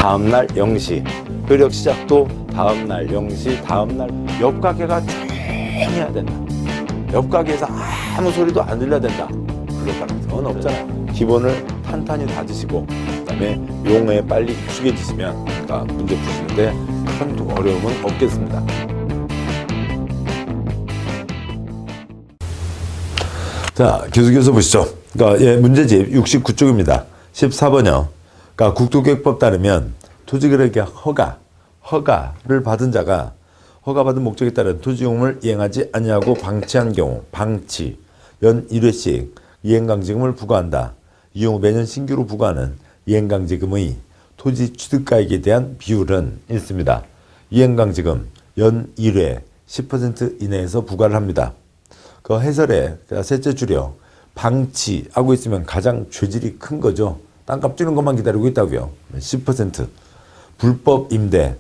다음날 0시, 효력 시작도 다음날 0시, 다음날 옆 가게가 조용해야 된다. 옆 가게에서 아무 소리도 안 들려야 된다. 그럴 가능성은 없잖아요. 기본을 탄탄히 다지시고 그다음에 용어에 빨리 익숙해지시면 그러니까 문제 푸시는데 큰 어려움은 없겠습니다. 자, 계속해서 보시죠. 그러니까 문제집 69쪽입니다. 14번이요. 그러니까 국토계획법 따르면 토지거래계 허가를 받은 자가 허가받은 목적에 따른 토지용을 이행하지 아니하고 방치한 경우 방치 연 1회씩 이행강제금을 부과한다. 이용 후 매년 신규로 부과하는 이행강제금의 토지 취득가액에 대한 비율은 있습니다. 이행강제금 연 1회 10% 이내에서 부과를 합니다. 그 해설에 셋째 줄이요. 방치하고 있으면 가장 죄질이 큰 거죠. 땅값 주는 것만 기다리고 있다고요. 10%. 불법 임대.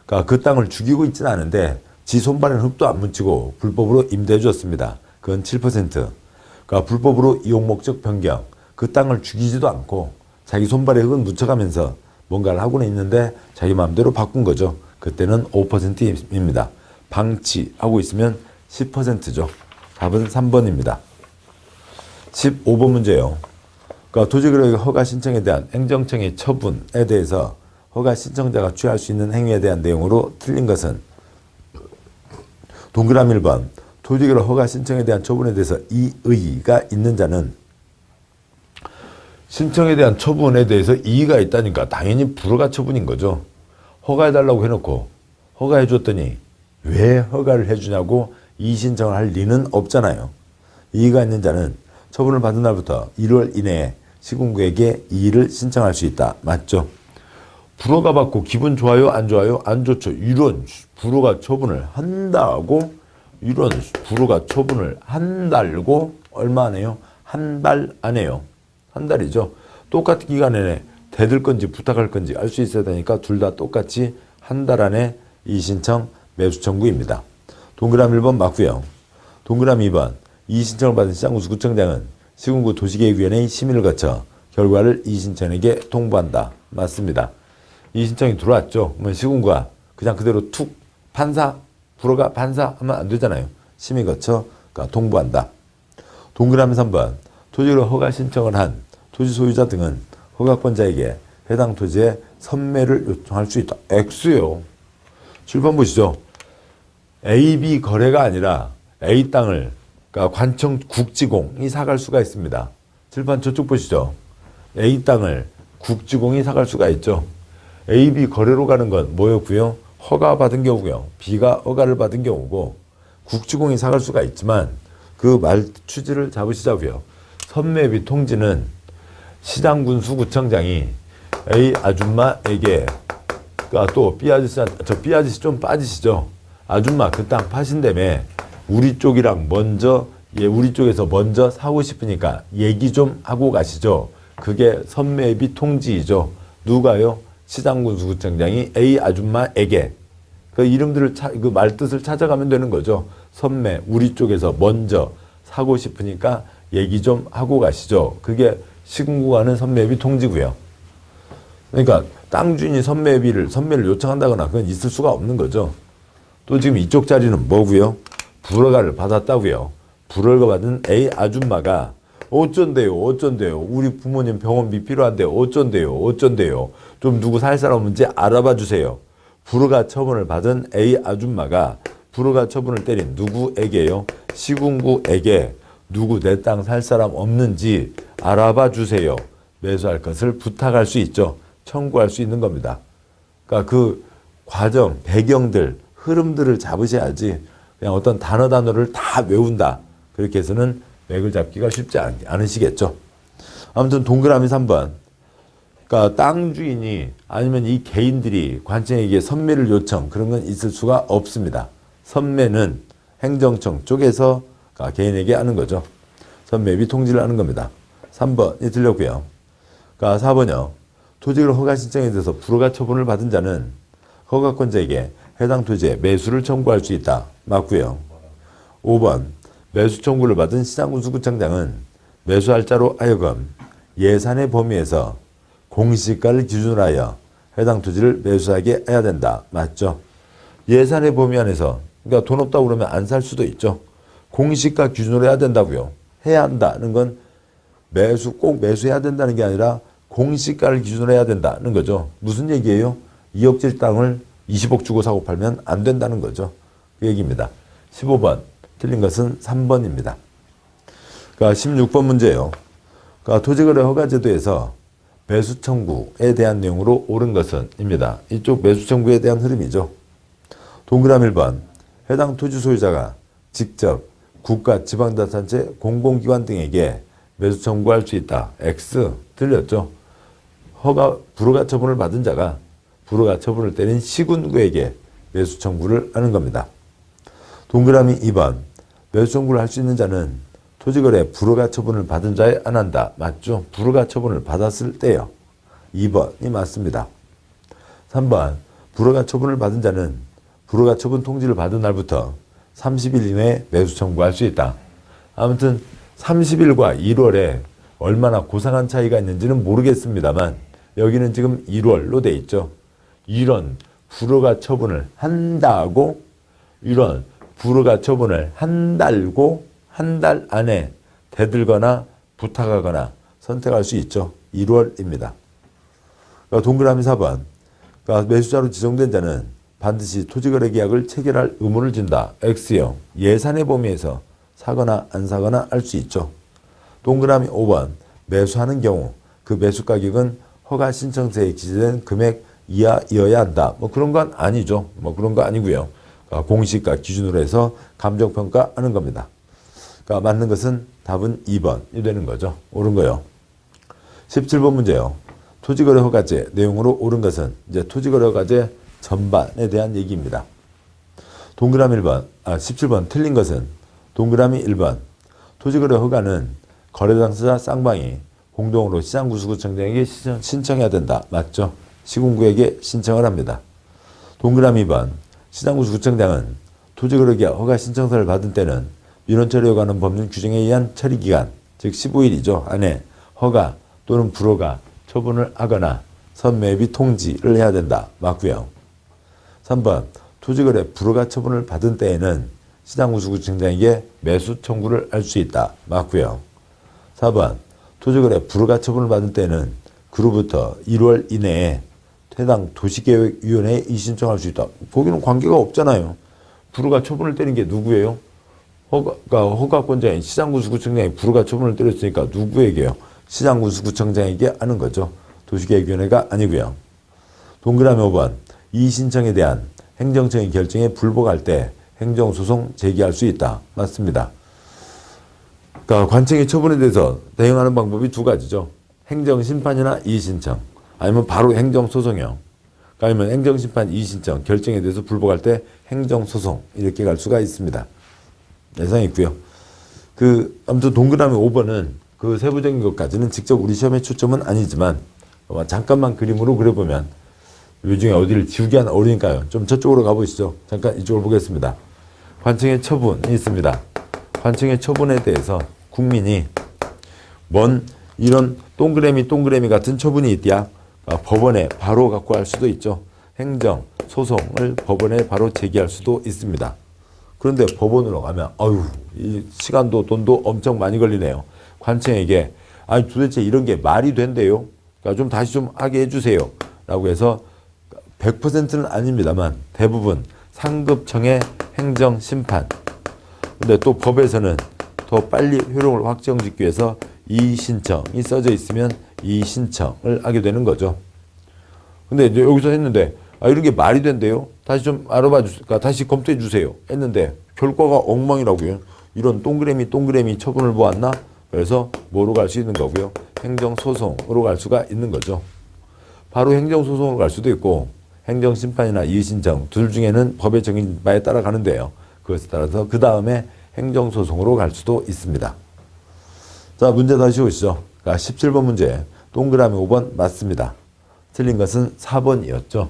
그러니까 그 땅을 죽이고 있지는 않은데 지 손발에는 흙도 안 묻히고 불법으로 임대해 줬습니다. 그건 7%. 그러니까 불법으로 이용 목적 변경. 그 땅을 죽이지도 않고 자기 손발에 흙은 묻혀가면서 뭔가를 하고는 있는데 자기 마음대로 바꾼 거죠. 그때는 5%입니다. 방치하고 있으면 10%죠. 답은 3번입니다. 15번 문제예요. 그러니까 토지거래 허가 신청에 대한 행정청의 처분에 대해서 허가 신청자가 취할 수 있는 행위에 대한 내용으로 틀린 것은 동그라미 1번 토지거래 허가 신청에 대한 처분에 대해서 이의가 있는 자는 신청에 대한 처분에 대해서 이의가 있다니까 당연히 불허가 처분인 거죠. 허가해달라고 해놓고 허가해줬더니 왜 허가를 해주냐고 이의 신청을 할 리는 없잖아요. 이의가 있는 자는 처분을 받은 날부터 1월 이내에 시군구에게 이의를 신청할 수 있다. 맞죠? 불허가 받고 기분 좋아요? 안 좋아요? 안 좋죠. 이런 불허가 처분을 한다고 이런 불허가 처분을 한다고 얼마 안 해요? 한 달 안 해요. 한 달이죠. 똑같은 기간 내에 대들 건지 부탁할 건지 알 수 있어야 되니까 둘 다 똑같이 한 달 안에 이의 신청 매수 청구입니다. 동그라미 1번 맞고요. 동그라미 2번 이의 신청을 받은 시장군수구청장은 시군구 도시계획위원회의 심의를 거쳐 결과를 이의 신청에게 통보한다. 맞습니다. 이의 신청이 들어왔죠. 그러면 시군구가 그냥 그대로 툭 판사 불허가 판사하면 안 되잖아요. 심의 거쳐 그러니까 통보한다. 동그라미 3번 토지로 허가 신청을 한 토지 소유자 등은 허가권자에게 해당 토지의 선매를 요청할 수 있다. X요. 7번 보시죠. A, B 거래가 아니라 A 땅을 그러니까 관청 국지공이 사갈 수가 있습니다. 7번 저쪽 보시죠. A 땅을 국지공이 사갈 수가 있죠. A, B 거래로 가는 건 뭐였고요? 허가 받은 경우고요. B가 허가를 받은 경우고 국지공이 사갈 수가 있지만 그 말 취지를 잡으시자고요. 선매비 통지는 시장군수구청장이 A 아줌마에게 그러니까 또 B 아저씨 B 아저씨 좀 빠지시죠. 아줌마 그 땅 파신다며 우리 쪽이랑 먼저 우리 쪽에서 먼저 사고 싶으니까 얘기 좀 하고 가시죠. 그게 선매비 통지이죠. 누가요? 시장군수구청장이 A 아줌마에게 그 이름들을 그 말뜻을 찾아가면 되는 거죠. 선매 우리 쪽에서 먼저 사고 싶으니까 얘기 좀 하고 가시죠. 그게 시군구가 하는 선매비 통지고요. 그러니까 땅 주인이 선매를 요청한다거나 그건 있을 수가 없는 거죠. 또 지금 이쪽 자리는 뭐고요? 불허가를 받았다고요. 불허가 받은 A 아줌마가 어쩐대요? 우리 부모님 병원비 필요한데 어쩐대요? 좀 누구 살 사람 없는지 알아봐 주세요. 불허가 처분을 받은 A 아줌마가 불허가 처분을 때린 누구에게요? 시군구에게 누구 내 땅 살 사람 없는지 알아봐 주세요. 매수할 것을 부탁할 수 있죠. 청구할 수 있는 겁니다. 그러니까 그 과정, 배경들, 흐름들을 잡으셔야지 그냥 어떤 단어를 다 외운다. 그렇게 해서는 맥을 잡기가 쉽지 않으시겠죠. 아무튼 동그라미 3번. 그러니까 땅 주인이 아니면 이 개인들이 관청에게 선매를 요청 그런 건 있을 수가 없습니다. 선매는 행정청 쪽에서 개인에게 하는 거죠. 선매비 통지를 하는 겁니다. 3번이 틀렸고요. 그러니까 4번이요. 토지를 허가 신청에 대해서 불허가 처분을 받은 자는 허가권자에게 해당 토지의 매수를 청구할 수 있다. 맞고요. 5번 매수 청구를 받은 시장군수구청장은 매수할 자로 하여금 예산의 범위에서 공시가를 기준으로 하여 해당 토지를 매수하게 해야 된다. 맞죠? 예산의 범위 안에서 그러니까 돈 없다고 그러면 안 살 수도 있죠. 공시가 기준으로 해야 된다고요. 해야 한다는 건 꼭 매수해야 된다는 게 아니라 공시가를 기준으로 해야 된다는 거죠. 무슨 얘기예요? 2억짜리 땅을 20억 주고 사고 팔면 안 된다는 거죠. 그 얘기입니다. 15번 틀린 것은 3번입니다. 그러니까 16번 문제예요. 그러니까 토지거래 허가제도에서 매수 청구에 대한 내용으로 옳은 것은 입니다. 이쪽 매수 청구에 대한 흐름이죠. 동그라미 1번 해당 토지 소유자가 직접 국가, 지방자치단체, 공공기관 등에게 매수 청구할 수 있다. X 틀렸죠. 불허가 처분을 받은 자가 불허가 처분을 때린 시군구에게 매수 청구를 하는 겁니다. 동그라미 2번 매수 청구를 할 수 있는 자는 토지거래 불허가 처분을 받은 자에 안한다. 맞죠? 불허가 처분을 받았을 때요. 2번이 맞습니다. 3번 불허가 처분을 받은 자는 불허가 처분 통지를 받은 날부터 30일 이내에 매수 청구할 수 있다. 아무튼 30일과 1월에 얼마나 고상한 차이가 있는지는 모르겠습니다만 여기는 지금 1월로 돼 있죠. 이런 불허가 처분을 한다고 이런 불허가 처분을 한달고 한 달 안에 대들거나 부탁하거나 선택할 수 있죠. 1월입니다. 그러니까 동그라미 4번 그러니까 매수자로 지정된 자는 반드시 토지거래 계약을 체결할 의무를 진다. X형 예산의 범위에서 사거나 안 사거나 할 수 있죠. 동그라미 5번 매수하는 경우 그 매수 가격은 허가 신청서에 기재된 금액 이하여야 한다. 뭐 그런 건 아니죠. 뭐 그런 거 아니고요. 공시가 기준으로 해서 감정평가하는 겁니다. 그러니까 맞는 것은 답은 2번이 되는 거죠. 옳은 거요. 17번 문제요. 토지거래 허가제 내용으로 옳은 것은 이제 토지거래 허가제 전반에 대한 얘기입니다. 동그라미 17번 틀린 것은 동그라미 1번 토지거래 허가는 거래 당사자 쌍방이 공동으로 시장구수구청장에게 신청해야 된다. 맞죠? 시군구에게 신청을 합니다. 동그라미 2번 시장구수구청장은 토지거래 계약 허가 신청서를 받은 때는 민원 처리에 관한 법률 규정에 의한 처리기간 즉 15일이죠. 안에 허가 또는 불허가 처분을 하거나 선매입이 통지를 해야 된다. 맞고요. 3번 토지거래 불허가 처분을 받은 때에는 시장구수구청장에게 매수 청구를 할 수 있다. 맞고요. 4번 토지거래 불허가 처분을 받은 때는 그로부터 1월 이내에 해당 도시계획위원회에 이의신청할 수 있다. 거기는 관계가 없잖아요. 불허가 처분을 때린 게 누구예요? 허가권자인 시장구수구청장이 불허가 처분을 때렸으니까 누구에게요? 시장구수구청장에게 하는 거죠. 도시계획위원회가 아니고요. 동그라미 5번 이의신청에 대한 행정청의 결정에 불복할 때 행정소송 제기할 수 있다. 맞습니다. 그러니까 관청의 처분에 대해서 대응하는 방법이 두 가지죠. 행정심판이나 이의신청 아니면 바로 행정소송이요. 아니면 행정심판 이의신청 결정에 대해서 불복할 때 행정소송 이렇게 갈 수가 있습니다. 예상이 있고요. 아무튼 동그라미 5번은 그 세부적인 것까지는 직접 우리 시험의 초점은 아니지만 잠깐만 그림으로 그려보면 이 중에 어디를 지우기 하나 어려우니까요. 좀 저쪽으로 가보시죠. 잠깐 이쪽을 보겠습니다. 관청의 처분이 있습니다. 관청의 처분에 대해서 국민이 이런 동그라미 같은 처분이 있디야 법원에 바로 갖고 갈 수도 있죠. 행정, 소송을 법원에 바로 제기할 수도 있습니다. 그런데 법원으로 가면 이 시간도 돈도 엄청 많이 걸리네요. 관청에게 도대체 이런 게 말이 된대요. 그러니까 좀 다시 좀 하게 해주세요. 라고 해서 100%는 아닙니다만 대부분 상급청의 행정심판. 근데 또 법에서는 더 빨리 효력을 확정짓기 위해서 이의신청이 써져 있으면 이의신청을 하게 되는 거죠. 근데 이제 여기서 했는데 이런 게 말이 된대요. 다시 좀 알아봐 주세요. 그러니까 다시 검토해 주세요. 했는데 결과가 엉망이라고요. 이런 동그라미 처분을 보았나? 그래서 뭐로 갈 수 있는 거고요. 행정소송으로 갈 수가 있는 거죠. 바로 행정소송으로 갈 수도 있고 행정심판이나 이의신청 둘 중에는 법에 정해진 바에 따라 가는데요. 그것에 따라서 그 다음에 행정소송으로 갈 수도 있습니다. 자, 문제 다시 오시죠. 그러니까 17번 문제 동그라미 5번 맞습니다. 틀린 것은 4번이었죠.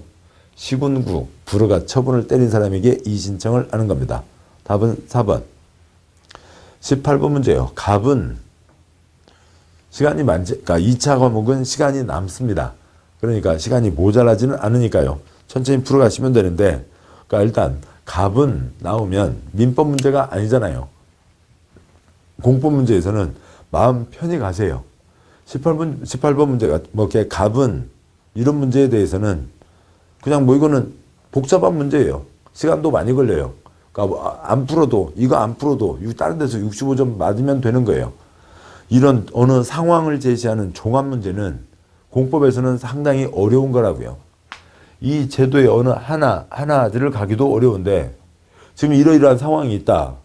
시군구 불허가 처분을 때린 사람에게 이의신청을 하는 겁니다. 답은 4번. 18번 문제요. 갑은 시간이 그러니까 2차 과목은 시간이 남습니다. 그러니까 시간이 모자라지는 않으니까요. 천천히 풀어가시면 되는데, 그러니까 일단 갑은 나오면 민법 문제가 아니잖아요. 공법 문제에서는 마음 편히 가세요. 18번 문제가 뭐 이렇게 갑은 이런 문제에 대해서는 그냥 뭐 이거는 복잡한 문제예요. 시간도 많이 걸려요. 그러니까 안 풀어도 이거 안 풀어도 다른 데서 65점 맞으면 되는 거예요. 이런 어느 상황을 제시하는 종합 문제는 공법에서는 상당히 어려운 거라고요. 이 제도의 어느 하나들을 가기도 어려운데 지금 이러이러한 상황이 있다.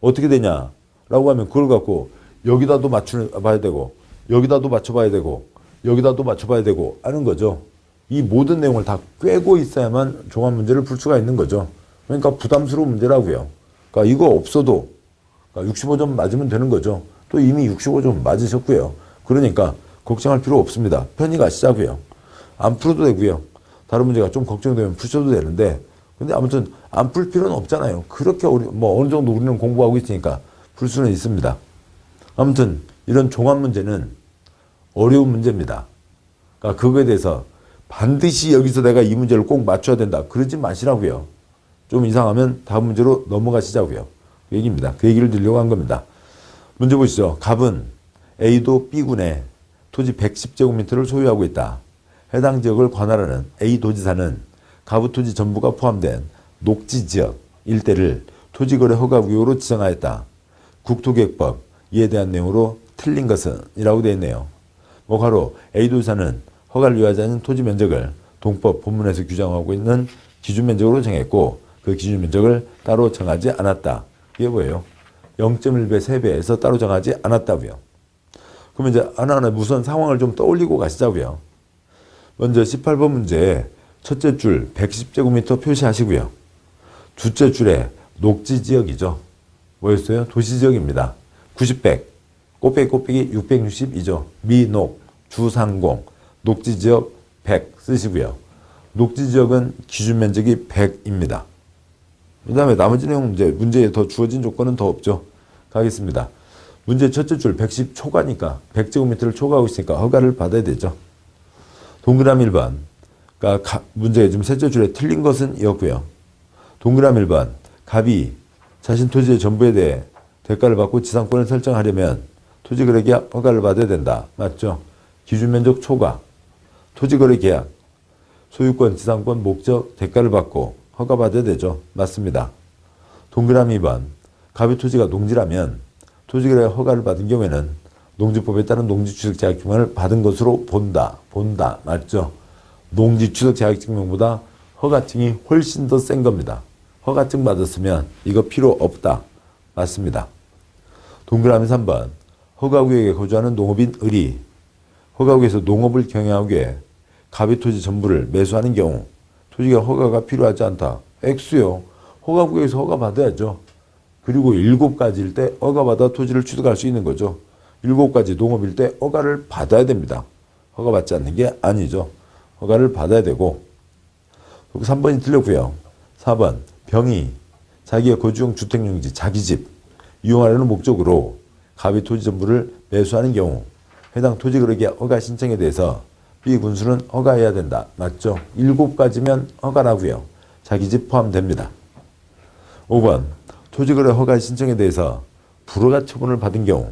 어떻게 되냐라고 하면 그걸 갖고 여기다도 맞춰봐야 되고 여기다도 맞춰봐야 되고 여기다도 맞춰봐야 되고 하는 거죠. 이 모든 내용을 다 꿰고 있어야만 종합 문제를 풀 수가 있는 거죠. 그러니까 부담스러운 문제라고요. 그러니까 이거 없어도 65점 맞으면 되는 거죠. 또 이미 65점 맞으셨고요. 그러니까 걱정할 필요 없습니다. 편히 가시자고요. 안 풀어도 되고요. 다른 문제가 좀 걱정되면 푸셔도 되는데 근데 아무튼 안 풀 필요는 없잖아요. 그렇게 뭐 어느 정도 우리는 공부하고 있으니까 풀 수는 있습니다. 아무튼 이런 종합 문제는 어려운 문제입니다. 그러니까 그거에 대해서 반드시 여기서 내가 이 문제를 꼭 맞춰야 된다. 그러지 마시라고요. 좀 이상하면 다음 문제로 넘어가시자고요. 그 얘기입니다. 그 얘기를 드리려고 한 겁니다. 문제 보시죠. 갑은 A도 B군에 토지 110제곱미터를 소유하고 있다. 해당 지역을 관할하는 A 도지사는 갑의 토지 전부가 포함된 녹지지역 일대를 토지거래 허가구역으로 지정하였다. 국토계획법 이에 대한 내용으로 틀린 것은 이라고 되어 있네요. 뭐가로 A 도지사는 허가를 요하지 않은 토지 면적을 동법 본문에서 규정하고 있는 기준 면적으로 정했고 그 기준 면적을 따로 정하지 않았다. 이게 뭐예요? 0.1배, 3배에서 따로 정하지 않았다고요. 그러면 이제 하나하나 우선 상황을 좀 떠올리고 가시자고요. 먼저 18번 문제 첫째 줄 110제곱미터 표시하시고요. 둘째 줄에 녹지지역이죠. 뭐였어요? 도시지역입니다. 90, 꽃배기 662죠. 미녹, 주상공, 녹지지역 100 쓰시고요. 녹지지역은 기준면적이 100입니다. 그 다음에 나머지 내용 문제에 더 주어진 조건은 더 없죠. 가겠습니다. 문제 첫째 줄 110 초과니까 100제곱미터를 초과하고 있으니까 허가를 받아야 되죠. 동그라미 1번. 그러니까 문제 지금 셋째 줄에 틀린 것은 이었고요. 동그라미 1번. 갑이 자신 토지의 전부에 대해 대가를 받고 지상권을 설정하려면 토지거래계약 허가를 받아야 된다. 맞죠? 기준면적 초과, 토지거래계약, 소유권, 지상권, 목적, 대가를 받고 허가받아야 되죠. 맞습니다. 동그라미 2번. 갑의 토지가 농지라면 토지거래 허가를 받은 경우에는 농지법에 따른 농지취득 자격증명을 받은 것으로 본다. 맞죠? 농지취득 자격증명보다 허가증이 훨씬 더 센 겁니다. 허가증 받았으면 이거 필요 없다. 맞습니다. 동그라미 3번. 허가구역에 거주하는 농업인 을이 허가구역에서 농업을 경영하기 위해 갑의 토지 전부를 매수하는 경우 토지가 허가가 필요하지 않다. X요. 허가구역에서 허가 받아야죠. 그리고 7가지일 때 허가받아 토지를 취득할 수 있는 거죠. 7가지 농업일 때 허가를 받아야 됩니다. 허가받지 않는 게 아니죠. 허가를 받아야 되고 3번이 틀렸고요. 4번 병이 자기의 거주용 주택용지 자기 집 이용하려는 목적으로 갑의 토지 전부를 매수하는 경우 해당 토지거래계약 허가 신청에 대해서 B 군수는 허가해야 된다. 맞죠? 7가지면 허가라고요. 자기 집 포함됩니다. 5번 토지거래 허가 신청에 대해서 불허가 처분을 받은 경우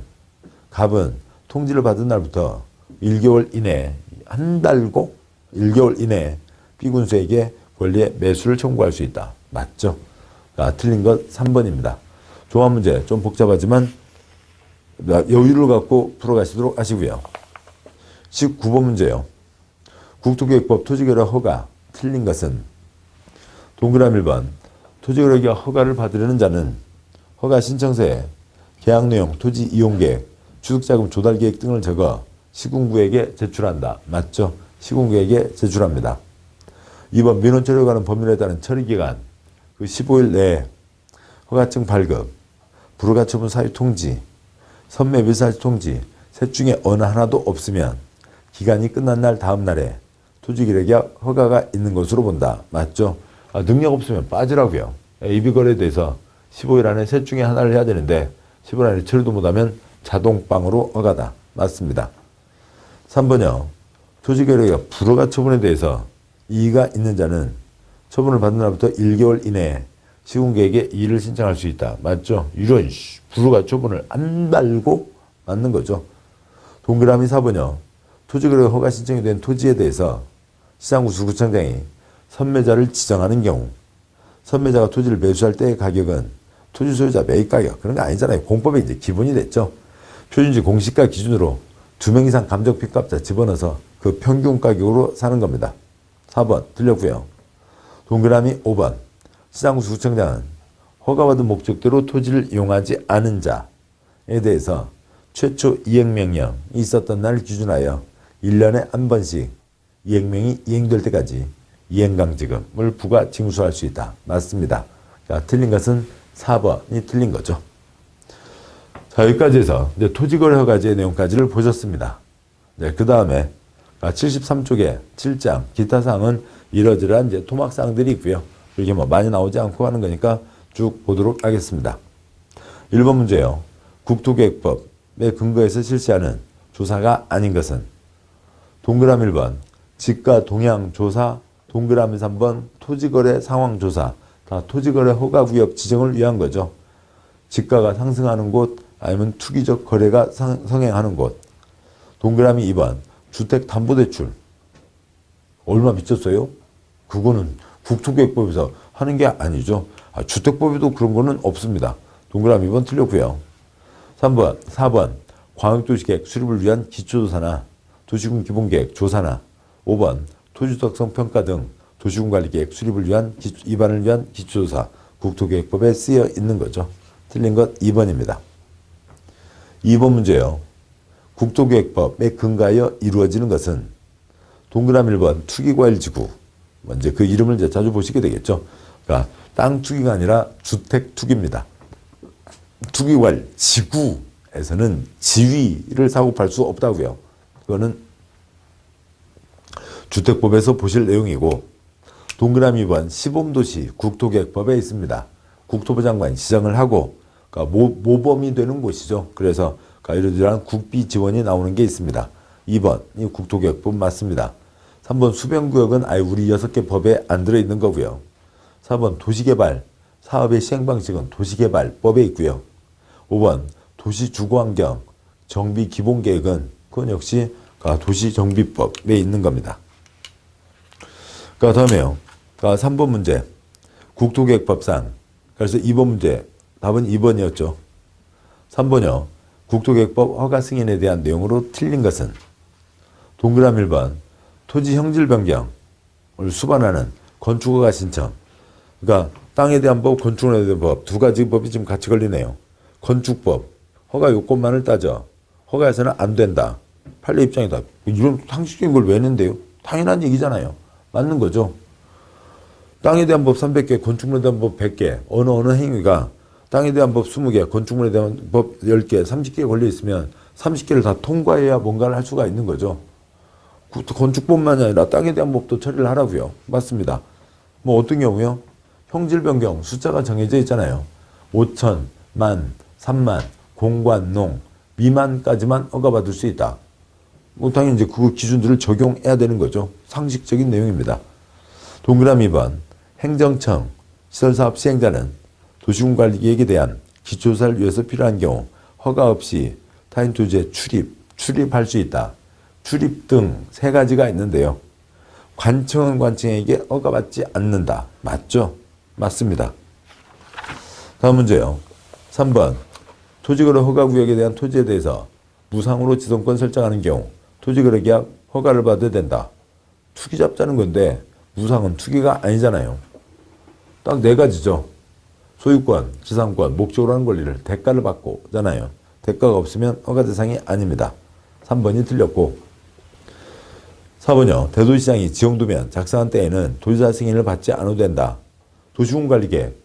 갑은 통지를 받은 날부터 1개월 이내 한 달고 1개월 이내 B 군수에게 권리의 매수를 청구할 수 있다. 맞죠? 틀린 것 3번입니다. 종합 문제 좀 복잡하지만 여유를 갖고 풀어가시도록 하시고요. 19번 문제요. 국토계획법 토지거래 허가 틀린 것은 동그라미 1번 토지거래계약 허가를 받으려는 자는 허가 신청서에 계약 내용, 토지 이용계획, 취득자금 조달계획 등을 적어 시군구에게 제출한다. 맞죠? 시군구에게 제출합니다. 2번 민원 처리에 관한 법률에 따른 처리기간 그 15일 내에 허가증 발급, 불허가 처분 사유 통지, 선매 밀사시 통지 셋 중에 어느 하나도 없으면 기간이 끝난 날 다음 날에 토지거래계약 허가가 있는 것으로 본다. 맞죠? 능력 없으면 빠지라고요. AB거래에 대해서 15일 안에 셋 중에 하나를 해야 되는데 15일 안에 처리도 못하면 자동빵으로 허가다. 맞습니다. 3번요. 토지거래가 불허가 처분에 대해서 이의가 있는 자는 처분을 받은 날부터 1개월 이내에 시군계획에 이의를 신청할 수 있다. 맞죠? 이런 불허가 처분을 안 달고 맞는 거죠. 동그라미 4번요. 토지거래 허가 신청이 된 토지에 대해서 시장구수 구청장이 선매자를 지정하는 경우 선매자가 토지를 매수할 때의 가격은 토지 소유자 매입 가격 그런 거 아니잖아요. 공법에 이제 기본이 됐죠. 표준지 공시가 기준으로 2명 이상 감정 핏값자 집어넣어서 그 평균 가격으로 사는 겁니다. 4번 틀렸고요. 동그라미 5번 시장구수 구청장은 허가받은 목적대로 토지를 이용하지 않은 자에 대해서 최초 이행명령이 있었던 날을 기준하여 1년에 한 번씩 이행명이 이행될 때까지 이행강제금을 부과 징수할 수 있다. 맞습니다. 자, 틀린 것은 4번이 틀린 거죠. 자, 여기까지 해서 이제 토지거래 허가제의 내용까지를 보셨습니다. 네, 그 다음에 73쪽에 7장 기타 사항은 이러저러한 이제 토막 사항들이 있고요. 이렇게 뭐 많이 나오지 않고 하는 거니까 쭉 보도록 하겠습니다. 1번 문제요. 국토계획법에 근거해서 실시하는 조사가 아닌 것은 동그라미 1번 지가 동향 조사, 동그라미 3번 토지거래 상황 조사. 다 토지거래 허가구역 지정을 위한 거죠. 지가가 상승하는 곳 아니면 투기적 거래가 성행하는 곳. 동그라미 2번 주택담보대출. 얼마 미쳤어요? 그거는 국토계획법에서 하는 게 아니죠. 주택법에도 그런 거는 없습니다. 동그라미 2번 틀렸고요. 4번 광역도시계획 수립을 위한 기초조사나 도시군 기본계획 조사나 5번 토지적성 평가 등 도시군 관리계획 수립을 위한 입안을 위한 기초조사 국토계획법에 쓰여 있는 거죠. 틀린 것 2번입니다. 2번 문제요. 국토계획법에 근거하여 이루어지는 것은 동그라미 1번 투기과일지구. 이제 그 이름을 이제 자주 보시게 되겠죠. 그러니까 땅 투기가 아니라 주택 투기입니다. 투기과일 지구에서는 지위를 사고팔 수 없다고요. 그거는 주택법에서 보실 내용이고 동그라미 2번 시범도시 국토계획법에 있습니다. 국토부 장관이 지정을 하고 그러니까 모범이 되는 곳이죠. 그래서 이러저러한 국비 지원이 나오는 게 있습니다. 2번 이 국토계획법 맞습니다. 3번 수변구역은 아예 우리 6개 법에 안 들어있는 거고요. 4번 도시개발 사업의 시행방식은 도시개발법에 있고요. 5번 도시주거환경 정비기본계획은 그건 역시 도시정비법에 있는 겁니다. 그 다음에요. 3번 문제 국토계획법상 그래서 2번 문제 답은 2번이었죠. 3번이요. 국토계획법 허가 승인에 대한 내용으로 틀린 것은 동그라미 1번 토지 형질 변경을 수반하는 건축허가 신청. 그러니까 땅에 대한 법, 건축에 대한 법 두 가지 법이 지금 같이 걸리네요. 건축법 허가 요건만을 따져 허가해서는 안 된다. 판례 입장이다. 이런 상식적인 걸 왜 낸대요? 당연한 얘기잖아요. 맞는 거죠. 땅에 대한 법 300개, 건축물에 대한 법 100개, 어느 행위가 땅에 대한 법 20개, 건축물에 대한 법 10개, 30개 걸려 있으면 30개를 다 통과해야 뭔가를 할 수가 있는 거죠. 건축법만이 아니라 땅에 대한 법도 처리를 하라고요. 맞습니다. 뭐 어떤 경우요? 형질 변경 숫자가 정해져 있잖아요. 5천, 만, 3만, 공관, 농, 미만까지만 허가받을 수 있다. 뭐 당연히 이제 그 기준들을 적용해야 되는 거죠. 상식적인 내용입니다. 동그라미 2번 행정청 시설사업 시행자는 도시군관리계획에 대한 기초조사를 위해서 필요한 경우 허가 없이 타인 토지에 출입할 수 있다. 출입 등 3가지가 있는데요. 관청은 관청에게 허가받지 않는다. 맞죠? 맞습니다. 다음 문제요. 3번 토지거래 허가구역에 대한 토지에 대해서 무상으로 지정권 설정하는 경우 토지거래계약 허가를 받아야 된다. 투기 잡자는 건데 무상은 투기가 아니잖아요. 딱 4가지죠. 소유권, 지상권, 목적으로 하는 권리를 대가를 받고잖아요. 대가가 없으면 허가 대상이 아닙니다. 3번이 틀렸고 4번이요. 대도시장이 지형도면 작성한 때에는 도지사 승인을 받지 않아도 된다. 도시군관리계획,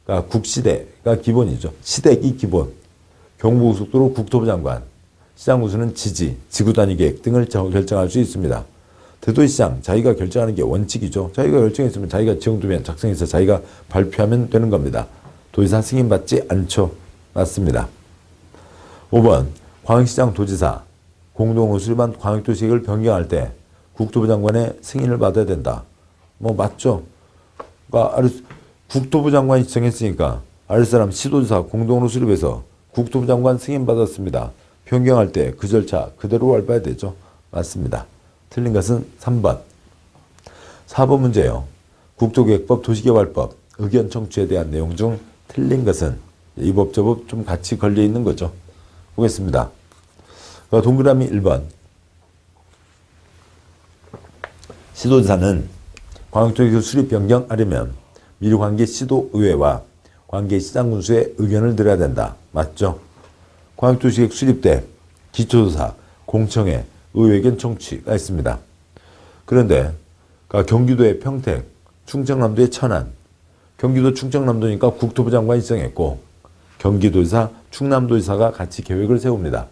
그러니까 국시대가 기본이죠. 시대기 기본. 경부고속도로 국토부 장관, 시장구수는 지구단위계획 등을 결정할 수 있습니다. 대도시장 자기가 결정하는 게 원칙이죠. 자기가 결정했으면 자기가 지형도면 작성해서 자기가 발표하면 되는 겁니다. 도지사 승인받지 않죠. 맞습니다. 5번 광역시장 도지사 공동으로 수립한 광역도시계획을 변경할 때 국토부 장관의 승인을 받아야 된다. 뭐 맞죠? 그러니까 국토부 장관이 지정했으니까 아랫사람 시도지사 공동으로 수립해서 국토부 장관 승인 받았습니다. 변경할 때 그 절차 그대로 밟아야 되죠. 맞습니다. 틀린 것은 3번. 4번 문제예요. 국토계획법, 도시개발법, 의견 청취에 대한 내용 중 틀린 것은 이 법 저 법 좀 같이 걸려 있는 거죠. 보겠습니다. 동그라미 1번. 시도지사는 광역도시계획 수립 변경하려면 미리 관계 시도의회와 관계 시장군수의 의견을 들어야 된다. 맞죠? 광역도시계획 수립 때 기초조사, 공청회, 의회견 청취가 있습니다. 그런데 경기도의 평택, 충청남도의 천안, 경기도 충청남도니까 국토부 장관이 지정했고 경기도지사, 충남도지사가 같이 계획을 세웁니다.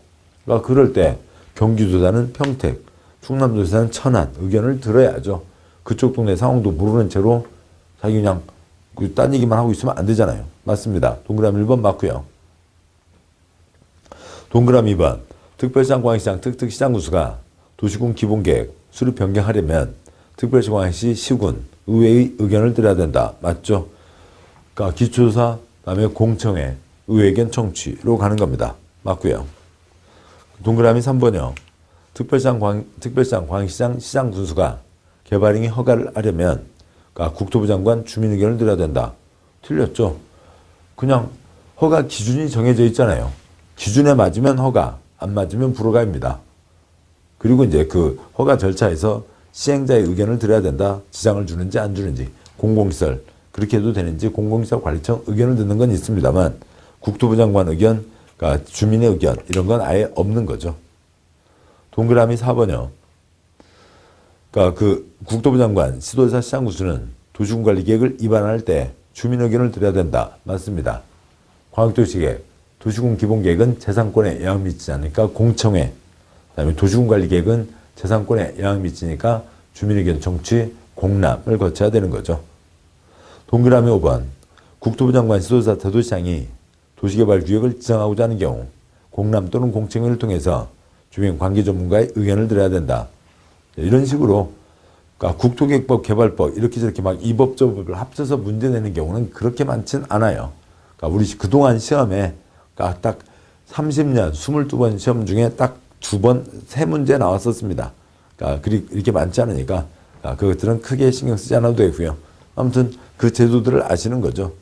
그러니까 그럴 때 경기도지사는 평택, 충남도지사는 천안 의견을 들어야죠. 그쪽 동네 상황도 모르는 채로 자기 그냥 딴 얘기만 하고 있으면 안 되잖아요. 맞습니다. 동그라미 1번 맞고요. 동그라미 2번. 특별시장, 광역시장, 특특시장군수가 도시군 기본계획 수립 변경하려면 특별시, 광역시, 시군, 의회의 의견을 들어야 된다. 맞죠? 그러니까 기초조사, 그다음에 공청회, 의회견 청취로 가는 겁니다. 맞고요. 동그라미 3번이요. 특별시장, 광역시장, 시장군수가 개발행위 허가를 하려면 그러니까 국토부 장관 주민 의견을 들어야 된다. 틀렸죠? 그냥 허가 기준이 정해져 있잖아요. 기준에 맞으면 허가, 안 맞으면 불허가입니다. 그리고 이제 그 허가 절차에서 시행자의 의견을 들어야 된다. 지장을 주는지 안 주는지, 공공시설 그렇게 해도 되는지 공공시설 관리청 의견을 듣는 건 있습니다만 국토부 장관 의견, 그러니까 주민의 의견 이런 건 아예 없는 거죠. 동그라미 4번이요. 그러니까 그 국토부 장관, 시도지사, 시장군수는 도시군 관리 계획을 입안할 때 주민 의견을 들어야 된다. 맞습니다. 광역도시계획, 도시군 기본계획은 재산권에 영향 미치지 않으니까 공청회, 그다음에 도시군 관리 계획은 재산권에 영향 미치니까 주민 의견 청취, 공람을 거쳐야 되는 거죠. 동그라미 5번. 국토부 장관, 시도지사, 대도시장이 도시개발 구역을 지정하고자 하는 경우 공람 또는 공청회를 통해서 주민 관계 전문가의 의견을 들어야 된다. 이런 식으로 그러니까 국토계획법, 개발법 이렇게 저렇게 막 이 법 저 법을 합쳐서 문제 내는 경우는 그렇게 많진 않아요. 그러니까 우리 그동안 시험에 그러니까 딱 30년 22번 시험 중에 딱 2번, 3문제 나왔었습니다. 그러니까 이렇게 많지 않으니까 그것들은 크게 신경 쓰지 않아도 되고요. 아무튼 그 제도들을 아시는 거죠.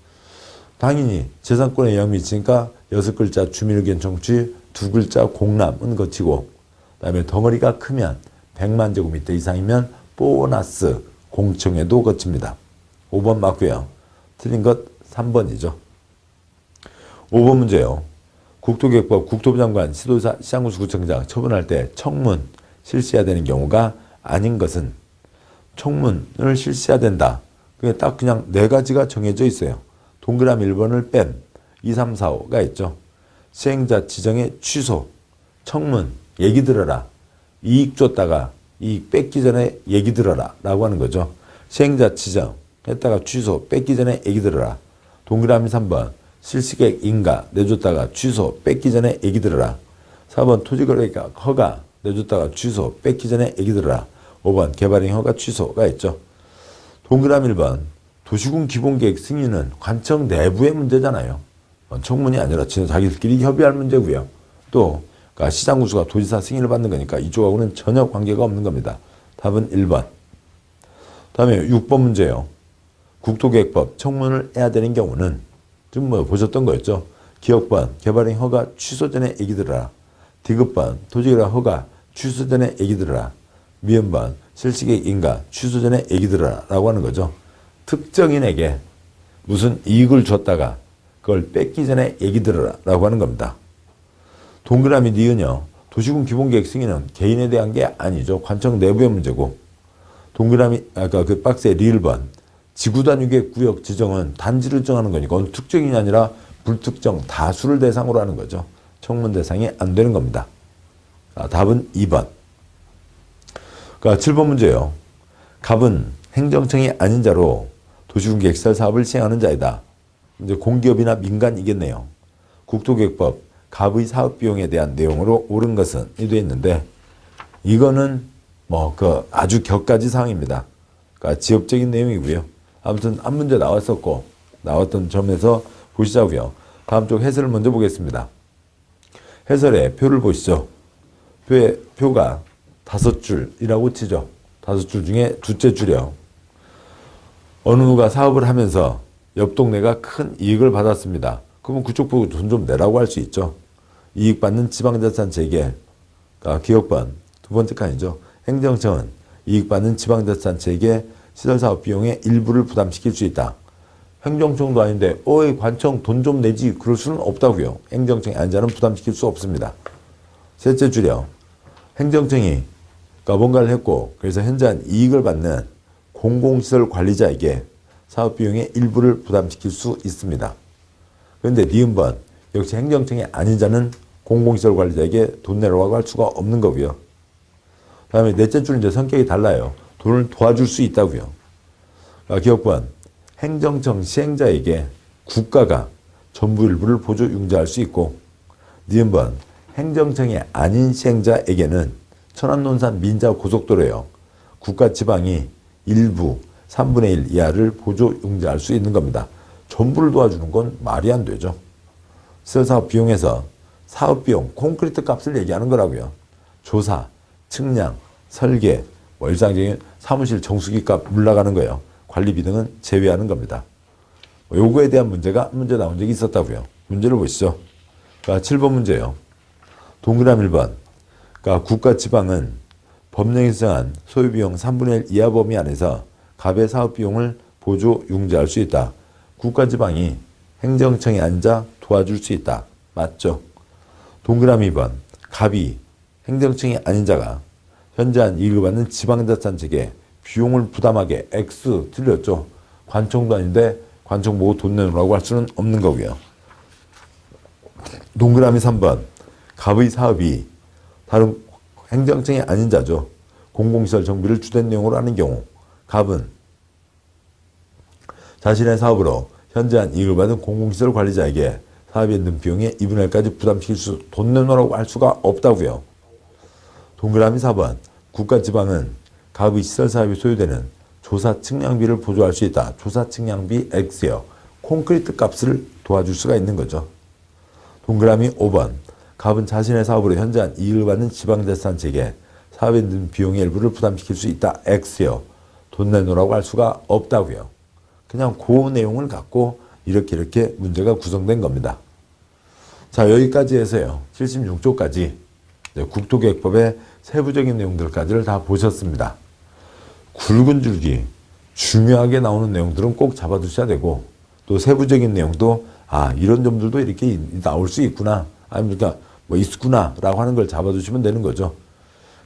당연히 재산권에 영향 미치니까 6글자 주민의견 청취, 2글자 공람은 거치고 그다음에 덩어리가 크면 100만 제곱미터 이상이면 보너스 공청회도 거칩니다. 5번 맞고요. 틀린 것 3번이죠. 5번 문제요. 국토계획법, 국토부 장관, 시도지사, 시장군수, 구청장 처분할 때 청문 실시해야 되는 경우가 아닌 것은 청문을 실시해야 된다. 그게 딱 그냥 4가지가 정해져 있어요. 동그라미 1번을 뺀 2, 3, 4, 5가 있죠. 시행자 지정의 취소, 청문, 얘기 들어라. 이익 줬다가 이익 뺏기 전에 얘기 들어라 라고 하는 거죠. 시행자 지정 했다가 취소, 뺏기 전에 얘기 들어라. 동그라미 3번 실시계획 인가 내줬다가 취소, 뺏기 전에 얘기 들어라. 4번 토지거래가 허가 내줬다가 취소, 뺏기 전에 얘기 들어라. 5번 개발행 허가 취소가 있죠. 동그라미 1번 도시군 기본계획 승인은 관청 내부의 문제잖아요. 청문이 아니라 자기들끼리 협의할 문제고요. 또 그러니까 시장군수가 도지사 승인을 받는 거니까 이쪽하고는 전혀 관계가 없는 겁니다. 답은 1번. 다음에 6번 문제예요. 국토계획법 청문을 해야 되는 경우는 지금 뭐 보셨던 거였죠. 기업번 개발행 허가 취소 전에 얘기 들어라. 디귿번 토지개발 허가 취소 전에 얘기 들어라. 미음번 실시계획 인가 취소 전에 얘기 들어라 라고 하는 거죠. 특정인에게 무슨 이익을 줬다가 그걸 뺏기 전에 얘기 들어라 라고 하는 겁니다. 동그라미 니은요. 도시군 기본계획 승인은 개인에 대한 게 아니죠. 관청 내부의 문제고. 동그라미 아까 그 박스의 리을번 지구단위계획 구역 지정은 단지를 정하는 거니까 어느 특정인이 아니라 불특정 다수를 대상으로 하는 거죠. 청문 대상이 안 되는 겁니다. 답은 2번. 그러니까 7번 문제예요. 갑은 행정청이 아닌 자로 도시군 계획시설 사업을 시행하는 자이다. 이제 공기업이나 민간이겠네요. 국토계획법 갑의 사업 비용에 대한 내용으로 옳은 것은 이 되어 있는데 이거는 뭐 그 아주 격가지 사항입니다. 그러니까 지엽적인 내용이고요. 아무튼 한 문제 나왔던 점에서 보시자고요. 다음 쪽 해설을 먼저 보겠습니다. 해설의 표를 보시죠. 표가 5줄이라고 치죠. 5줄 중에 둘째 줄이요. 어느 누가 사업을 하면서 옆 동네가 큰 이익을 받았습니다. 그러면 그쪽 보고 돈 좀 내라고 할 수 있죠. 이익 받는 지방자치단체 재계, 그러니까 기업번 두 번째 칸이죠. 행정청은 이익 받는 지방자치단체에게 시설사업 비용의 일부를 부담시킬 수 있다. 행정청도 아닌데 어이 관청 돈 좀 내지 그럴 수는 없다고요. 행정청이 아닌 자는 부담시킬 수 없습니다. 셋째 줄이요. 행정청이 그러니까 뭔가를 했고 그래서 현저한 이익을 받는 공공시설 관리자에게 사업 비용의 일부를 부담시킬 수 있습니다. 그런데 니은번 역시 행정청이 아닌 자는 공공시설 관리자에게 돈 내라고 할 수가 없는 거고요. 다음에 넷째 줄은 이제 성격이 달라요. 돈을 도와줄 수 있다고요. 기업번 행정청 시행자에게 국가가 전부 일부를 보조 융자할 수 있고, 니은번 행정청이 아닌 시행자에게는 천안논산 민자 고속도로요. 국가 지방이 일부 3분의 1 이하를 보조 융자할 수 있는 겁니다. 전부를 도와주는 건 말이 안 되죠. 시설사업 비용에서 사업비용, 콘크리트 값을 얘기하는 거라고요. 조사, 측량, 설계, 일상적인 사무실 정수기 값 물러가는 거예요. 관리비 등은 제외하는 겁니다. 요거에 대한 문제 나온 적이 있었다고요. 문제를 보시죠. 그러니까 7번 문제예요. 동그라미 1번. 그러니까 국가 지방은 법령에 정한 소요비용 3분의 1 이하 범위 안에서 갑의 사업비용을 보조 융자할 수 있다. 국가 지방이 행정청에 앉아 도와줄 수 있다. 맞죠? 동그라미 2번. 갑이 행정청이 아닌 자가 현저한 이익을 받는 지방자치단체에게 비용을 부담하게 X 틀렸죠. 관청도 아닌데 관청 보고 돈 내놓으라고 할 수는 없는 거고요. 동그라미 3번. 갑의 사업이 다른 행정청이 아닌 자죠. 공공시설 정비를 주된 내용으로 하는 경우 갑은 자신의 사업으로 현저한 이익을 받은 공공시설 관리자에게 사업에 있는 비용의 2분의 1까지 부담시킬 돈 내놓으라고 할 수가 없다고요. 동그라미 4번. 국가 지방은 갑의 시설 사업이 소요되는 조사 측량비를 보조할 수 있다. 조사 측량비 X요. 콘크리트 값을 도와줄 수가 있는 거죠. 동그라미 5번. 갑은 자신의 사업으로 현저한 이익을 받는 지방자치단체에게 사업에 있는 비용의 일부를 부담시킬 수 있다. X요. 돈 내놓으라고 할 수가 없다고요. 그냥 그 내용을 갖고 이렇게 문제가 구성된 겁니다. 자, 여기까지 해서요. 76조까지 국토계획법의 세부적인 내용들까지를 다 보셨습니다. 굵은 줄기, 중요하게 나오는 내용들은 꼭 잡아두셔야 되고, 또 세부적인 내용도, 이런 점들도 이렇게 나올 수 있구나, 아니면 그러니까 뭐 있구나, 라고 하는 걸 잡아두시면 되는 거죠.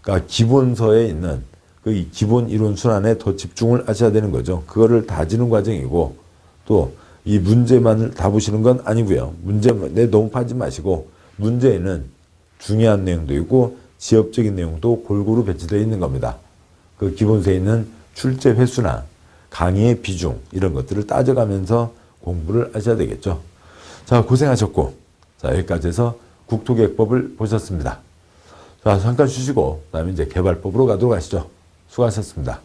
그러니까 기본서에 있는 그 기본 이론 순환에 더 집중을 하셔야 되는 거죠. 그거를 다지는 과정이고, 또 이 문제만을 다 보시는 건 아니고요. 문제에 너무 파지 마시고, 문제에는 중요한 내용도 있고, 지엽적인 내용도 골고루 배치되어 있는 겁니다. 그 기본서에 있는 출제 횟수나 강의의 비중 이런 것들을 따져가면서 공부를 하셔야 되겠죠. 자, 고생하셨고, 자, 여기까지 해서 국토계획법을 보셨습니다. 자, 잠깐 쉬시고 그다음에 이제 개발법으로 가도록 하시죠. 수고하셨습니다.